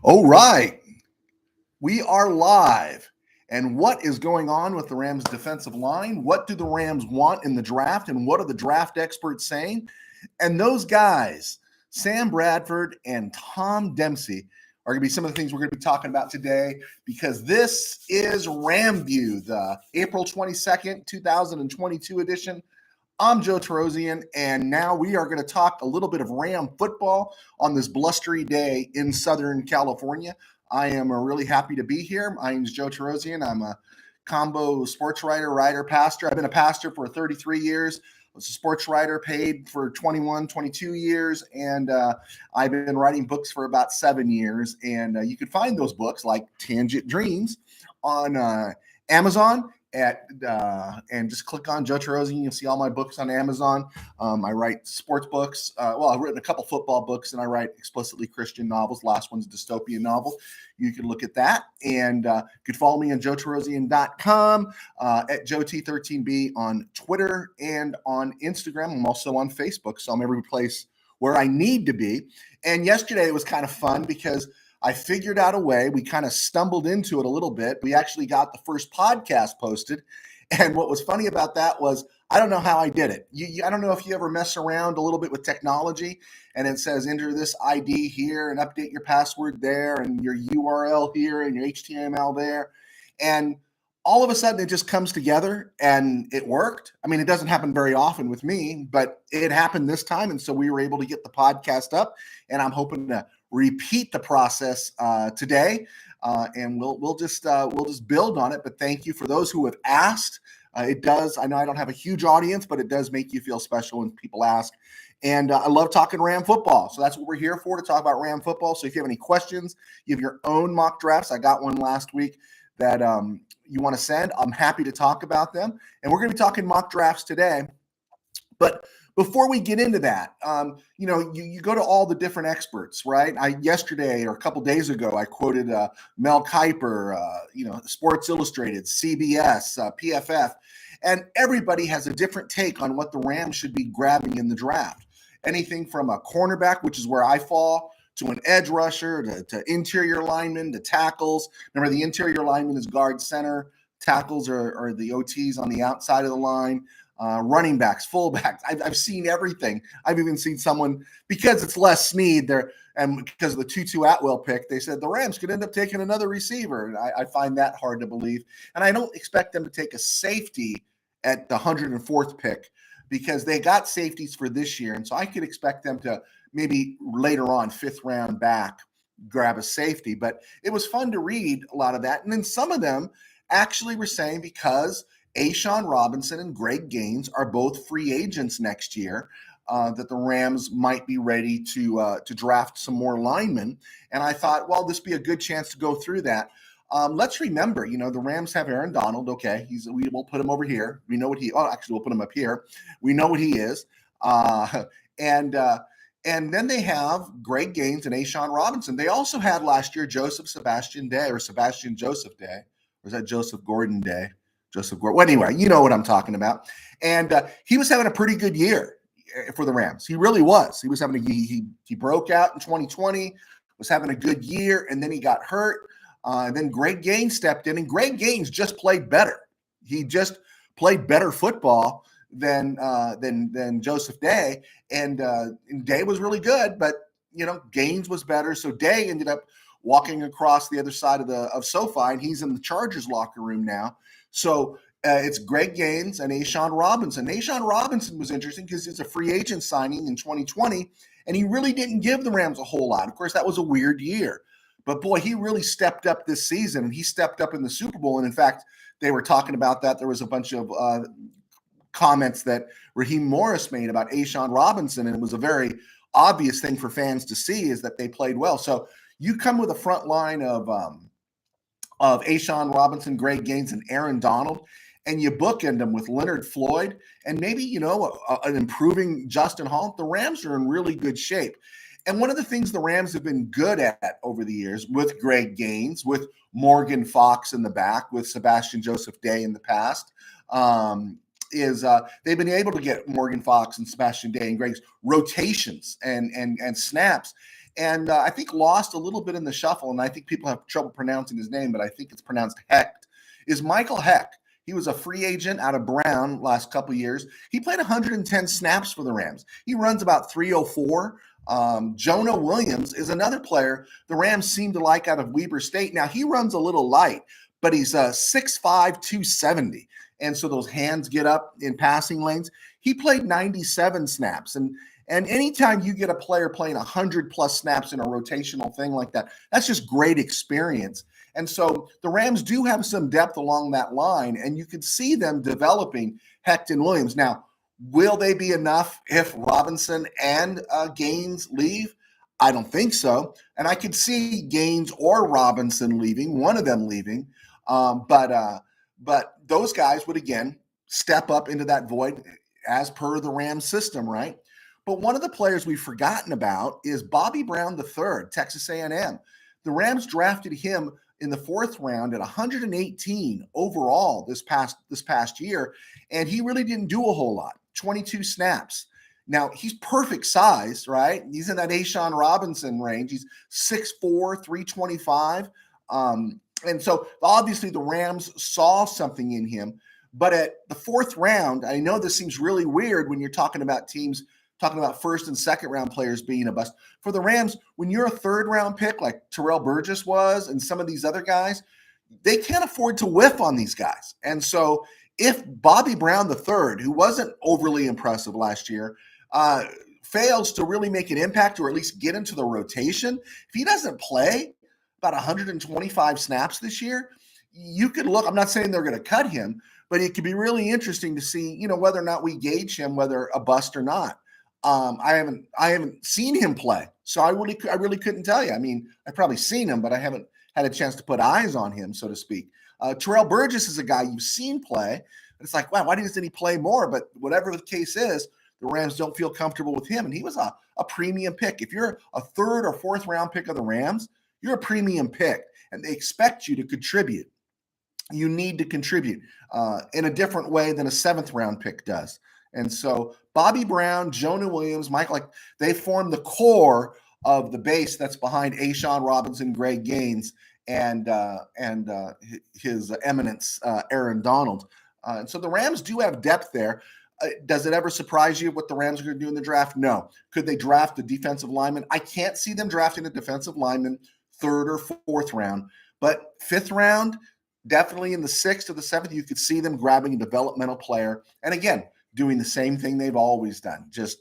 All right, we are live. And what is going on with the Rams defensive line? What do the Rams want in the draft? And what are the draft experts saying? And those guys, Sam Bradford and Tom Dempsey, are going to be some of the things we're going to be talking about today because this is RamView, the April 22nd, 2022 edition. I'm Joe Torosian, and now we are going to talk a little bit of Ram football on this blustery day in Southern California. I am really happy to be here. My name is Joe Torosian. I'm a combo sports writer, pastor. I've been a pastor for 33 years. I was a sports writer, paid for 21, 22 years, and I've been writing books for about 7 years. And you can find those books like Tangent Dreams on Amazon and just click on Joe Torosian. You'll see all my books on Amazon. I write sports books. I've written a couple football books, and I write explicitly Christian novels. Last one's a dystopian novel. You can look at that. And you can follow me on joetorosian.com, at JoeT13B on Twitter and on Instagram. I'm also on Facebook, so I'm every place where I need to be. And yesterday it was kind of fun because I figured out a way. We kind of stumbled into it a little bit. We actually got the first podcast posted. And what was funny about that was I don't know how I did it. I don't know if you ever mess around a little bit with technology and it says enter this ID here and update your password there and your URL here and your HTML there. And all of a sudden it just comes together and it worked. I mean, it doesn't happen very often with me, but it happened this time. And so we were able to get the podcast up, and I'm hoping to repeat the process today, and we'll just build on it. But thank you for those who have asked. It does. I know I don't have a huge audience, but it does make you feel special when people ask. And I love talking Ram football, so that's what we're here for, to talk about Ram football. So if you have any questions, you have your own mock drafts. I got one last week that you want to send. I'm happy to talk about them, and we're going to be talking mock drafts today. But before we get into that, you go to all the different experts, right? Yesterday or a couple days ago, I quoted Mel Kiper, Sports Illustrated, CBS, PFF, and everybody has a different take on what the Rams should be grabbing in the draft. Anything from a cornerback, which is where I fall, to an edge rusher, to interior linemen, to tackles. Remember, the interior lineman is guard center. Tackles are the OTs on the outside of the line. Running backs, fullbacks. I've seen everything. I've even seen someone, because it's Les Snead there, and because of the Tutu Atwell pick, they said the Rams could end up taking another receiver. And I find that hard to believe. And I don't expect them to take a safety at the 104th pick, because they got safeties for this year. And so I could expect them to maybe later on, 5th round back, grab a safety. But it was fun to read a lot of that. And then some of them actually were saying, because A'Shawn Robinson and Greg Gaines are both free agents next year, that the Rams might be ready to draft some more linemen. And I thought, well, this would be a good chance to go through that. Let's remember, the Rams have Aaron Donald. Okay, we will put him over here. We know what we'll put him up here. We know what he is. And then they have Greg Gaines and A'Shawn Robinson. They also had last year Sebastian Joseph Day. Or was that Joseph Gordon Day? Joseph Gordon. Well, anyway, you know what I'm talking about. And he was having a pretty good year for the Rams. He really was. He was having he broke out in 2020, was having a good year, and then he got hurt. And then Greg Gaines stepped in, and Greg Gaines just played better. He just played better football than Joseph Day. And Day was really good, but Gaines was better. So Day ended up walking across the other side of SoFi, and he's in the Chargers locker room now. So it's Greg Gaines and A'Shawn Robinson. A'Shawn Robinson was interesting because he's a free agent signing in 2020, and he really didn't give the Rams a whole lot. Of course, that was a weird year. But, boy, he really stepped up this season, and he stepped up in the Super Bowl. And, in fact, they were talking about that. There was a bunch of comments that Raheem Morris made about A'Shawn Robinson, and it was a very obvious thing for fans to see is that they played well. So you come with a front line of A'Shawn Robinson, Greg Gaines, and Aaron Donald, and you bookend them with Leonard Floyd and maybe, an improving Justin Hall. The Rams are in really good shape. And one of the things the Rams have been good at over the years with Greg Gaines, with Morgan Fox in the back, with Sebastian Joseph Day in the past, is they've been able to get Morgan Fox and Sebastian Day and Greg's rotations and snaps. and I think lost a little bit in the shuffle, and I think people have trouble pronouncing his name, but I think it's pronounced Hecht, is Michael Hecht. He was a free agent out of Brown last couple of years. He played 110 snaps for the Rams. He runs about 304. Jonah Williams is another player the Rams seem to like out of Weber State. Now, he runs a little light, but he's 6'5", 270. And so those hands get up in passing lanes. He played 97 snaps. And anytime you get a player playing 100-plus snaps in a rotational thing like that, that's just great experience. And so the Rams do have some depth along that line, and you could see them developing Hecht and Williams. Now, will they be enough if Robinson and Gaines leave? I don't think so. And I could see Gaines or Robinson leaving, one of them leaving. But those guys would, again, step up into that void as per the Rams system, right? But one of the players we've forgotten about is Bobby Brown III, Texas A&M. The Rams drafted him in the 4th round at 118 overall this past year, and he really didn't do a whole lot, 22 snaps. Now, he's perfect size, right? He's in that Ashawn Robinson range. He's 6'4", 325. And so obviously the Rams saw something in him. But at the 4th round, I know this seems really weird when you're talking about teams talking about 1st and 2nd round players being a bust. For the Rams, when you're a 3rd round pick like Terrell Burgess was and some of these other guys, they can't afford to whiff on these guys. And so if Bobby Brown III, who wasn't overly impressive last year, fails to really make an impact or at least get into the rotation, if he doesn't play about 125 snaps this year, you could look, I'm not saying they're going to cut him, but it could be really interesting to see, whether or not we gauge him, whether a bust or not. I haven't seen him play, so I really couldn't tell you. I mean, I've probably seen him, but I haven't had a chance to put eyes on him, so to speak. Terrell Burgess is a guy you've seen play, and it's like, wow, why doesn't he play more? But whatever the case is, the Rams don't feel comfortable with him, and he was a premium pick. If you're a 3rd or 4th round pick of the Rams, you're a premium pick, and they expect you to contribute. You need to contribute in a different way than a 7th round pick does. And so Bobby Brown, Jonah Williams, Mike, they form the core of the base that's behind Ashawn Robinson, Greg Gaines, and his eminence, Aaron Donald. And so the Rams do have depth there. Does it ever surprise you what the Rams are going to do in the draft? No. Could they draft a defensive lineman? I can't see them drafting a defensive lineman 3rd or 4th round. But 5th round, definitely in the 6th or the 7th, you could see them grabbing a developmental player. And again, doing the same thing they've always done. Just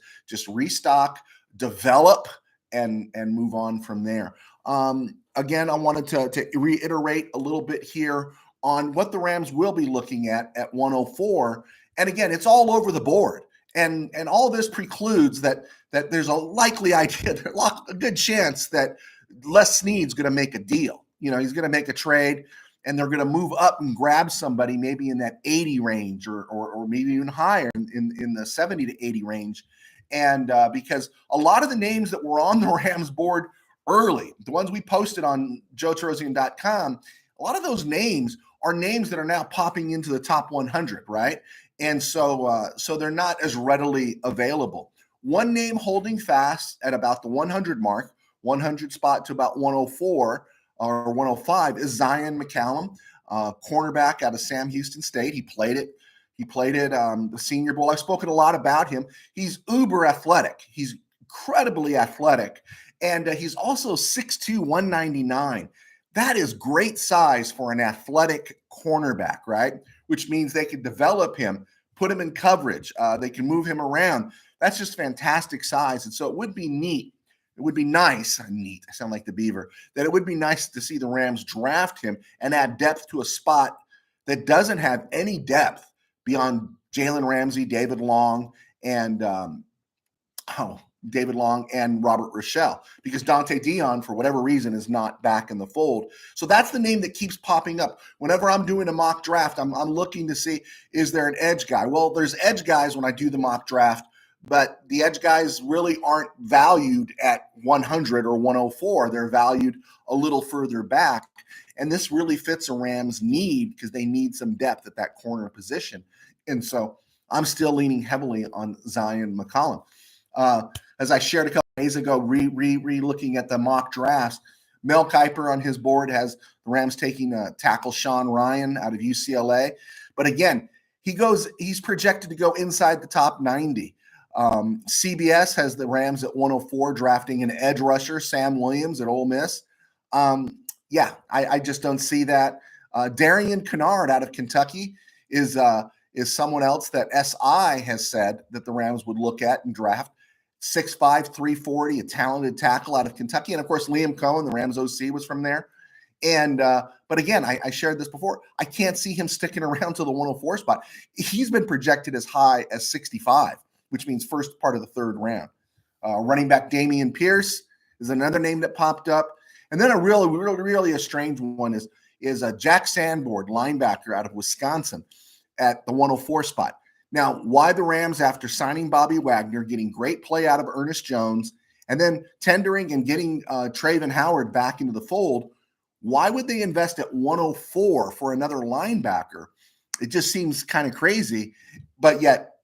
restock, develop, and move on from there. Again, I wanted to reiterate a little bit here on what the Rams will be looking at 104. And again, it's all over the board. And all this precludes that there's a likely idea, a good chance that Les Snead's going to make a deal. He's going to make a trade, and they're going to move up and grab somebody maybe in that 80 range or maybe even higher in the 70 to 80 range. And because a lot of the names that were on the Rams board early, the ones we posted on joetorosian.com, a lot of those names are names that are now popping into the top 100, right? And so they're not as readily available. One name holding fast at about the 100 mark, 100 spot to about 104 or 105 is Zion McCallum, cornerback out of Sam Houston State. He played it the Senior Bowl. I've spoken a lot about him. He's uber athletic. He's incredibly athletic. And he's also 6'2", 199. That is great size for an athletic cornerback, right? Which means they can develop him, put him in coverage. They can move him around. That's just fantastic size. And so it would be neat. It would be nice. Neat. I sound like the Beaver. That it would be nice to see the Rams draft him and add depth to a spot that doesn't have any depth beyond Jalen Ramsey, David Long, and Robert Rochelle, because Dante Dion, for whatever reason, is not back in the fold. So that's the name that keeps popping up. Whenever I'm doing a mock draft, I'm looking to see, is there an edge guy? Well, there's edge guys when I do the mock draft, but the edge guys really aren't valued at 100 or 104. They're valued a little further back. And this really fits a Rams need because they need some depth at that corner position. And so I'm still leaning heavily on Zion McCallum. As I shared a couple days ago, looking at the mock drafts, Mel Kiper on his board has the Rams taking tackle Sean Ryan out of UCLA. But again, he's projected to go inside the top 90. CBS has the Rams at 104 drafting an edge rusher, Sam Williams at Ole Miss. I just don't see that. Darian Kennard out of Kentucky is someone else that SI has said that the Rams would look at and draft. 6'5", 340, a talented tackle out of Kentucky. And of course, Liam Cohen, the Rams OC, was from there. And but again, I shared this before. I can't see him sticking around to the 104 spot. He's been projected as high as 65, which means first part of the third round. Running back Damian Pierce is another name that popped up. And then a really a strange one is a Jack Sanborn, linebacker out of Wisconsin, at the 104 spot. Now, why the Rams, after signing Bobby Wagner, getting great play out of Ernest Jones, and then tendering and getting Traven Howard back into the fold, why would they invest at 104 for another linebacker? It just seems kind of crazy. But yet,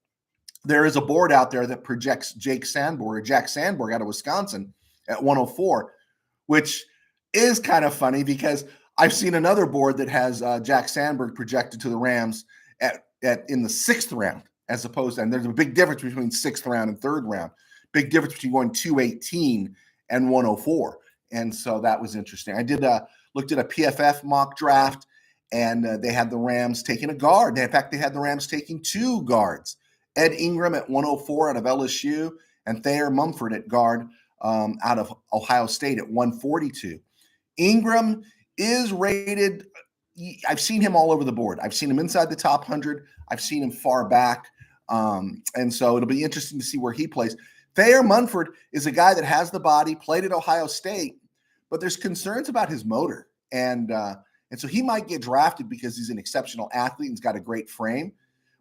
there is a board out there that projects Jack Sanborn out of Wisconsin at 104, which is kind of funny because I've seen another board that has Jack Sanborn projected to the Rams in the sixth round, as opposed to, and there's a big difference between sixth round and third round. Big difference between going 218 and 104. And so that was interesting. I looked at a PFF mock draft, and they had the Rams taking a guard. In fact, they had the Rams taking two guards. Ed Ingram at 104 out of LSU, and Thayer Mumford at guard out of Ohio State at 142. Ingram is rated, I've seen him all over the board. I've seen him inside the top 100. I've seen him far back. And so it'll be interesting to see where he plays. Thayer Mumford is a guy that has the body, played at Ohio State, but there's concerns about his motor. And so he might get drafted because he's an exceptional athlete and's got a great frame.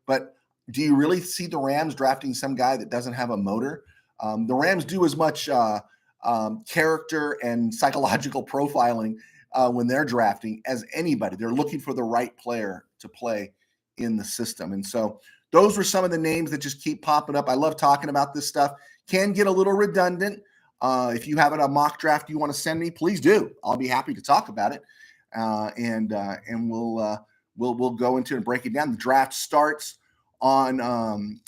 But do you really see the Rams drafting some guy that doesn't have a motor? The Rams do as much character and psychological profiling when they're drafting as anybody. They're looking for the right player to play in the system. And so those were some of the names that just keep popping up. I love talking about this stuff. Can get a little redundant. If you have a mock draft you want to send me, please do. I'll be happy to talk about it. And we'll go into it and break it down. The draft starts on,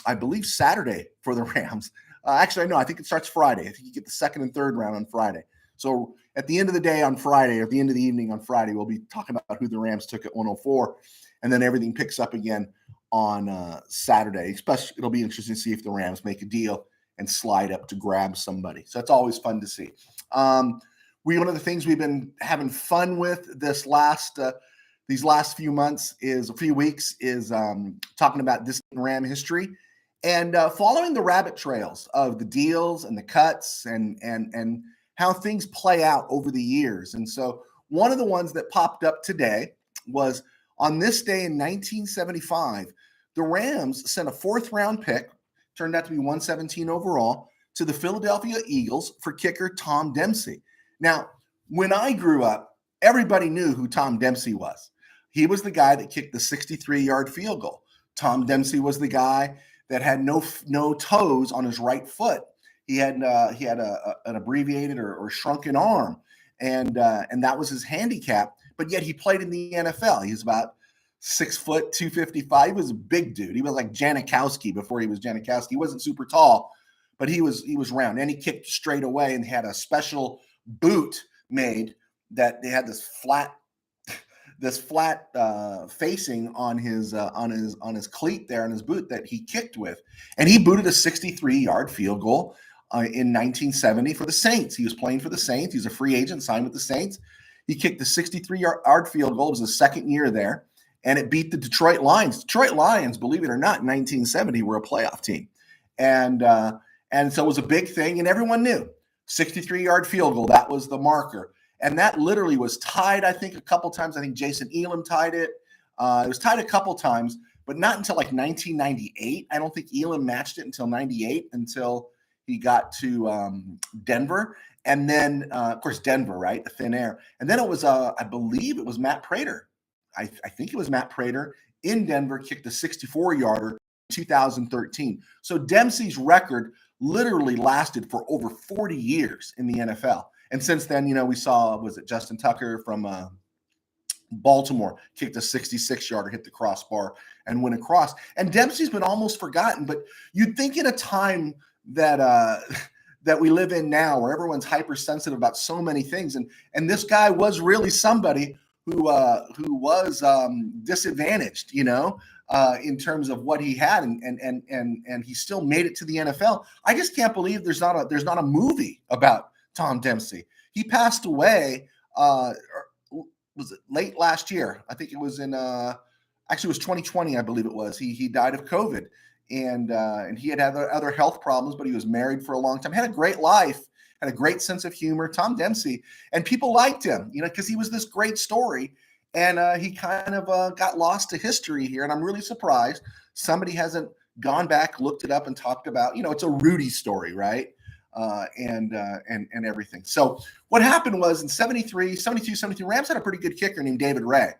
I believe, Saturday for the Rams. Actually, no, I think it starts Friday. I think you get the second and third round on Friday. So at the end of the day on Friday, or at the end of the evening on Friday, we'll be talking about who the Rams took at 104, and then everything picks up again on Saturday. Especially, it'll be interesting to see if the Rams make a deal and slide up to grab somebody. So that's always fun to see. One of the things we've been having fun with these last few weeks is talking about this Ram history and following the rabbit trails of the deals and the cuts and how things play out over the years. And so one of the ones that popped up today was on this day in 1975, the Rams sent a fourth-round pick, turned out to be 117 overall, to the Philadelphia Eagles for kicker Tom Dempsey. Now, when I grew up, everybody knew who Tom Dempsey was. He was the guy that kicked the 63-yard field goal. Tom Dempsey was the guy that had no toes on his right foot. He had an abbreviated or shrunken arm, and that was his handicap. But yet he played in the NFL. He was about 6 foot, 255. He was a big dude. He was like Janikowski before he was Janikowski. He wasn't super tall, but he was round, and he kicked straight away. And he had a special boot made that they had this flat facing on his cleat there in his boot that he kicked with, and he booted a 63-yard field goal in 1970 for the Saints. He was playing for the Saints. He's a free agent, signed with the Saints. He kicked the 63-yard field goal. It was his second year there, and it beat the Detroit Lions. Detroit Lions, believe it or not, in 1970 were a playoff team, and so it was a big thing, and everyone knew 63-yard field goal. That was the marker. And that literally was tied, I think, a couple times. I think Jason Elam tied it. It was tied a couple times, but not until like 1998. I don't think Elam matched it until 98, until he got to Denver. And then, of course, Denver, right? The thin air. And then it was, I believe it was Matt Prater. I think it was Matt Prater in Denver, kicked a 64-yarder in 2013. So Dempsey's record literally lasted for over 40 years in the NFL. And since then, we saw, was it Justin Tucker from Baltimore kicked a 66-yarder, hit the crossbar, and went across. And Dempsey's been almost forgotten, but you'd think in a time that that we live in now, where everyone's hypersensitive about so many things, and this guy was really somebody who was disadvantaged, in terms of what he had, and he still made it to the NFL. I just can't believe there's not a movie about Tom Dempsey. He passed away. Was it late last year? I think it was in actually it was 2020, I believe it was. He died of COVID, and he had other health problems, but he was married for a long time. Had a great life, had a great sense of humor. Tom Dempsey, and people liked him, because he was this great story, and he kind of got lost to history here. And I'm really surprised somebody hasn't gone back, looked it up, and talked about. It's a Rudy story, right? And everything. So what happened was in 73, 72, 73, Rams had a pretty good kicker named David Ray.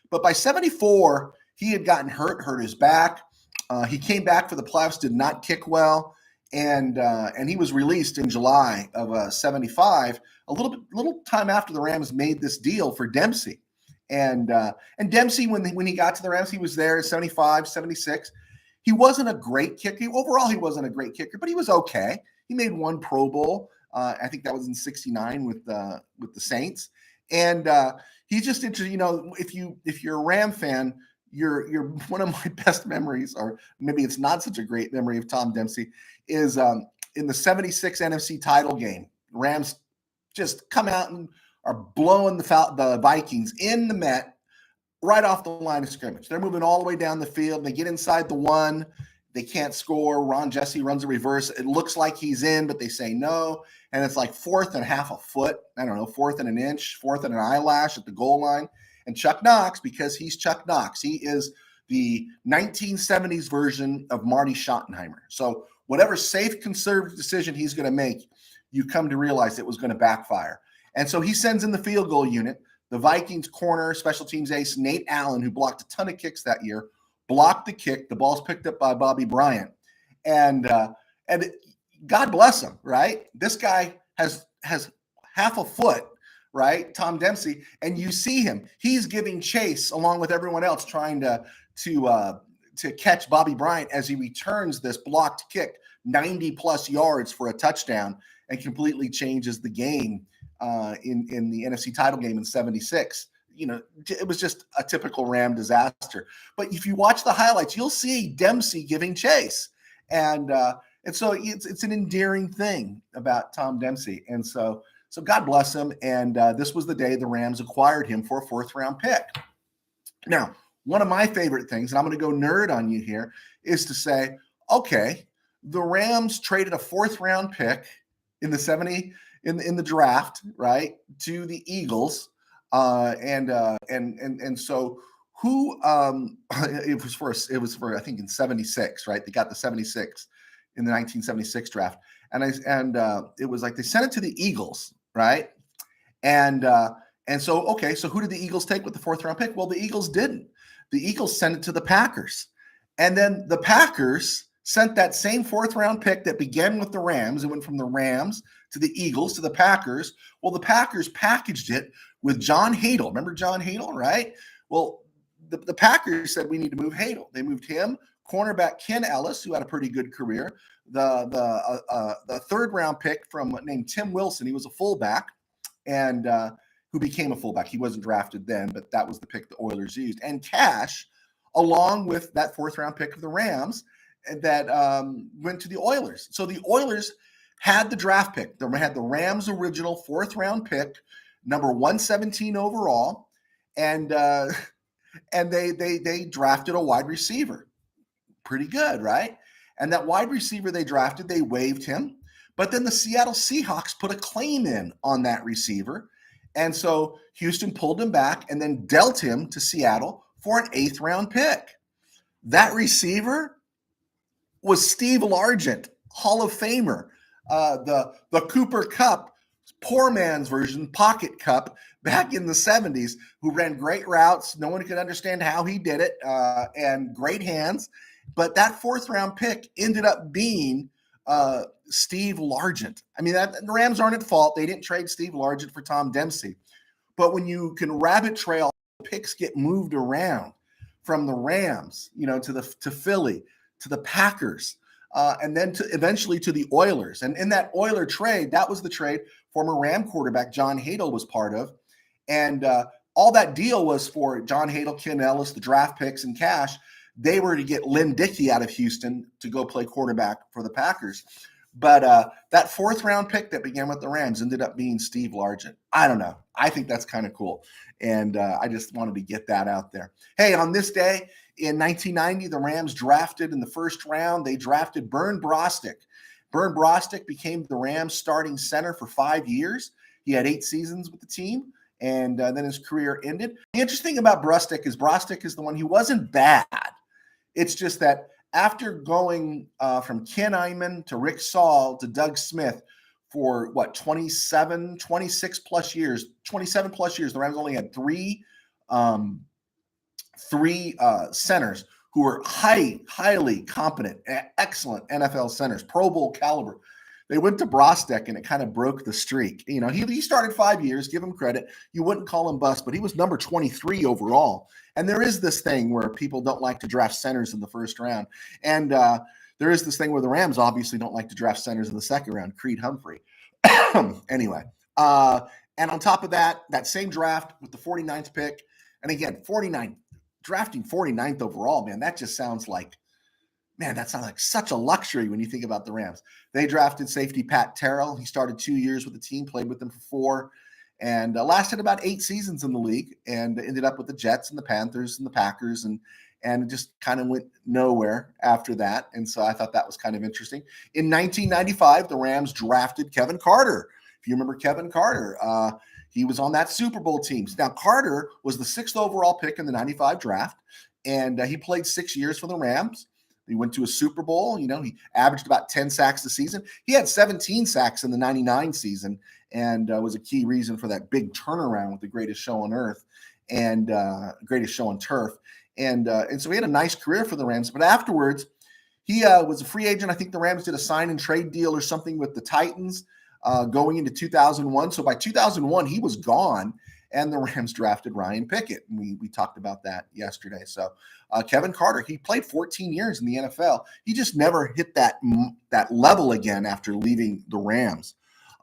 But by 74, he had gotten hurt his back. He came back for the playoffs, did not kick well. And he was released in July of 75, a little time after the Rams made this deal for Dempsey. And Dempsey, when he got to the Rams, he was there in 75, 76. He wasn't a great kicker. Overall, he wasn't a great kicker, but he was okay. He made one Pro Bowl. I think that was in '69 with the Saints. And he's just interesting. If you're a Ram fan, you're one of my best memories, or maybe it's not such a great memory of Tom Dempsey, is in the '76 NFC title game. Rams just come out and are blowing the Vikings in the Met right off the line of scrimmage. They're moving all the way down the field. They get inside the one. They can't score. Ron Jesse runs a reverse. It looks like he's in, but they say no. And it's like 4th and half a foot. I don't know, 4th and an inch, 4th and an eyelash at the goal line. And Chuck Knox, because he's Chuck Knox, he is the 1970s version of Marty Schottenheimer. So whatever safe, conservative decision he's going to make, you come to realize it was going to backfire. And so he sends in the field goal unit. The Vikings corner, special teams ace, Nate Allen, who blocked a ton of kicks that year, blocked the kick. The ball's picked up by Bobby Bryant. And God bless him, right? This guy has half a foot, right? Tom Dempsey. And you see him. He's giving chase along with everyone else, trying to catch Bobby Bryant as he returns this blocked kick 90-plus yards for a touchdown and completely changes the game in the NFC title game in '76. It was just a typical Ram disaster. But if you watch the highlights, you'll see Dempsey giving chase. And so it's an endearing thing about Tom Dempsey. And so God bless him. And this was the day the Rams acquired him for a 4th-round pick. Now, one of my favorite things, and I'm going to go nerd on you here, is to say, okay, the Rams traded a 4th-round pick in the in the draft, right, to the Eagles. And so who it was for I think in 76, right? They got the 76 in the 1976 draft. And it was like they sent it to the Eagles, right? And so okay, so who did the Eagles take with the 4th-round pick? Well, the Eagles didn't. The Eagles sent it to the Packers. And then the Packers sent that same 4th-round pick that began with the Rams. It went from the Rams to the Eagles to the Packers. Well, the Packers packaged it with John Hadle. Remember John Hadle, right? Well, the Packers said we need to move Hadle. They moved him, cornerback Ken Ellis, who had a pretty good career, the 3rd-round pick named Tim Wilson. He was a fullback, and who became a fullback. He wasn't drafted then, but that was the pick the Oilers used. And cash, along with that 4th-round pick of the Rams that went to the Oilers. So the Oilers had the draft pick. They had the Rams' original 4th-round pick, number 117 overall, and they drafted a wide receiver. Pretty good, right? And that wide receiver they drafted, they waived him. But then the Seattle Seahawks put a claim in on that receiver. And so Houston pulled him back and then dealt him to Seattle for an 8th-round pick. That receiver was Steve Largent, Hall of Famer, the Cooper Kupp, poor man's version, pocket Kupp, back in the 70s, who ran great routes. No one could understand how he did it, and great hands. But that 4th-round pick ended up being Steve Largent. I mean, the Rams aren't at fault. They didn't trade Steve Largent for Tom Dempsey. But when you can rabbit trail, picks get moved around from the Rams, to Philly, to the Packers, and then eventually to the Oilers. And in that Oiler trade, that was the trade former Ram quarterback John Hadel was part of. And all that deal was for John Hadel, Ken Ellis, the draft picks and cash. They were to get Lynn Dickey out of Houston to go play quarterback for the Packers. But that fourth round pick that began with the Rams ended up being Steve Largent. I don't know. I think that's kind of cool. And I just wanted to get that out there. Hey, on this day in 1990, the Rams drafted in the first round. They drafted Bernd Brostick. Bernd Brostick became the Rams starting center for 5 years. He had 8 seasons with the team, and then his career ended. The interesting thing about Brostick is the one he wasn't bad. It's just that after going from Ken Einman to Rick Saul to Doug Smith for 27 plus years, the Rams only had three centers who were highly competent, excellent NFL centers, Pro Bowl caliber. They went to Brostick, and it kind of broke the streak. He started 5 years, give him credit. You wouldn't call him bust, but he was number 23 overall. And there is this thing where people don't like to draft centers in the first round. And there is this thing where the Rams obviously don't like to draft centers in the second round, Creed Humphrey. Anyway, and on top of that same draft with the 49th pick, and again, drafting 49th overall, man, that sounds like such a luxury when you think about the Rams. They drafted safety Pat Terrell. He started 2 years with the team, played with them for 4, and lasted about 8 seasons in the league, and ended up with the Jets and the Panthers and the Packers, and it just kind of went nowhere after that. And so I thought that was kind of interesting. In 1995, the Rams drafted Kevin Carter. If you remember Kevin Carter, he was on that Super Bowl team. Now, Carter was the 6th overall pick in the 95 draft, and he played 6 years for the Rams. He went to a Super Bowl. He averaged about 10 sacks a season. He had 17 sacks in the 99 season, and was a key reason for that big turnaround with the greatest show on earth and greatest show on turf. And so he had a nice career for the Rams. But afterwards, he was a free agent. I think the Rams did a sign and trade deal or something with the Titans going into 2001. So by 2001, he was gone, and the Rams drafted Ryan Pickett. And we talked about that yesterday. So Kevin Carter, he played 14 years in the NFL. He just never hit that level again after leaving the Rams.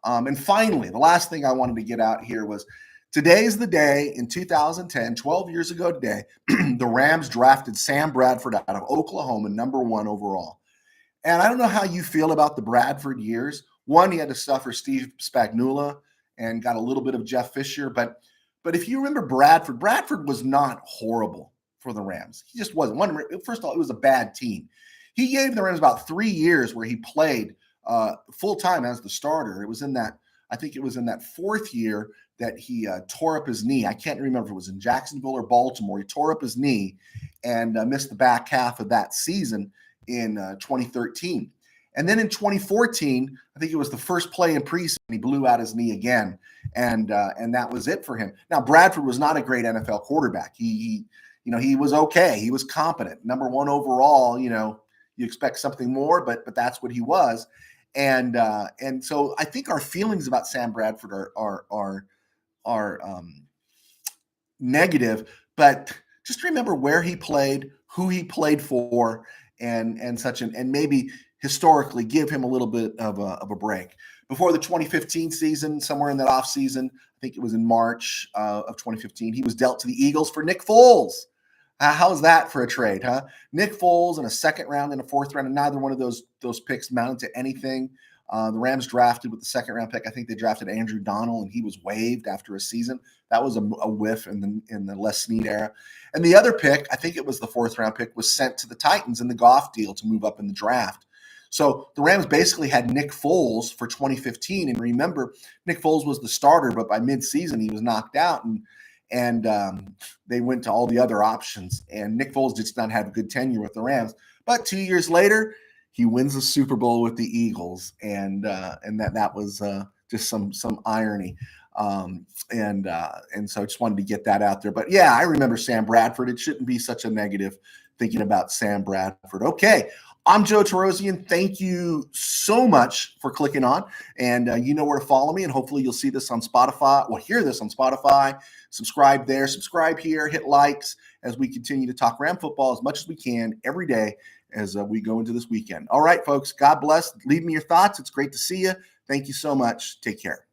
And finally, the last thing I wanted to get out here was today's the day in 2010, 12 years ago today, the Rams drafted Sam Bradford out of Oklahoma, number 1 overall. And I don't know how you feel about the Bradford years. One, he had to suffer Steve Spagnuolo and got a little bit of Jeff Fisher. But if you remember Bradford was not horrible for the Rams. He just wasn't. First of all, it was a bad team. He gave the Rams about 3 years where he played full-time as the starter. It was in that 4th year that he tore up his knee. I can't remember if it was in Jacksonville or Baltimore. He tore up his knee and missed the back half of that season in 2013. And then in 2014, I think it was the first play in preseason, he blew out his knee again, and that was it for him. Now, Bradford was not a great NFL quarterback. He was okay. He was competent, number 1 overall. You expect something more, but that's what he was. And so I think our feelings about Sam Bradford are negative, but just remember where he played, who he played for, and such, and maybe historically give him a little bit of a break. Before the 2015 season, somewhere in that off season, I think it was in March of 2015, he was dealt to the Eagles for Nick Foles. How's that for a trade, huh? Nick Foles in a 2nd round and a 4th round, and neither one of those picks mounted to anything. The Rams drafted with the 2nd round pick. I think they drafted Andrew Donnell, and he was waived after a season. That was a whiff in the Les Snead era. And the other pick, I think it was the 4th round pick, was sent to the Titans in the Goff deal to move up in the draft. So the Rams basically had Nick Foles for 2015. And remember, Nick Foles was the starter, but by midseason he was knocked out, and they went to all the other options. And Nick Foles did not have a good tenure with the Rams. But 2 years later, he wins the Super Bowl with the Eagles, and that was just some irony. And so I just wanted to get that out there. But yeah, I remember Sam Bradford. It shouldn't be such a negative thinking about Sam Bradford. Okay, I'm Joe Torosian. Thank you so much for clicking on. And you know where to follow me. And hopefully you'll see this on Spotify. Well, hear this on Spotify. Subscribe there. Subscribe here. Hit likes as we continue to talk Ram football as much as we can every day as we go into this weekend. All right, folks. God bless. Leave me your thoughts. It's great to see you. Thank you so much. Take care.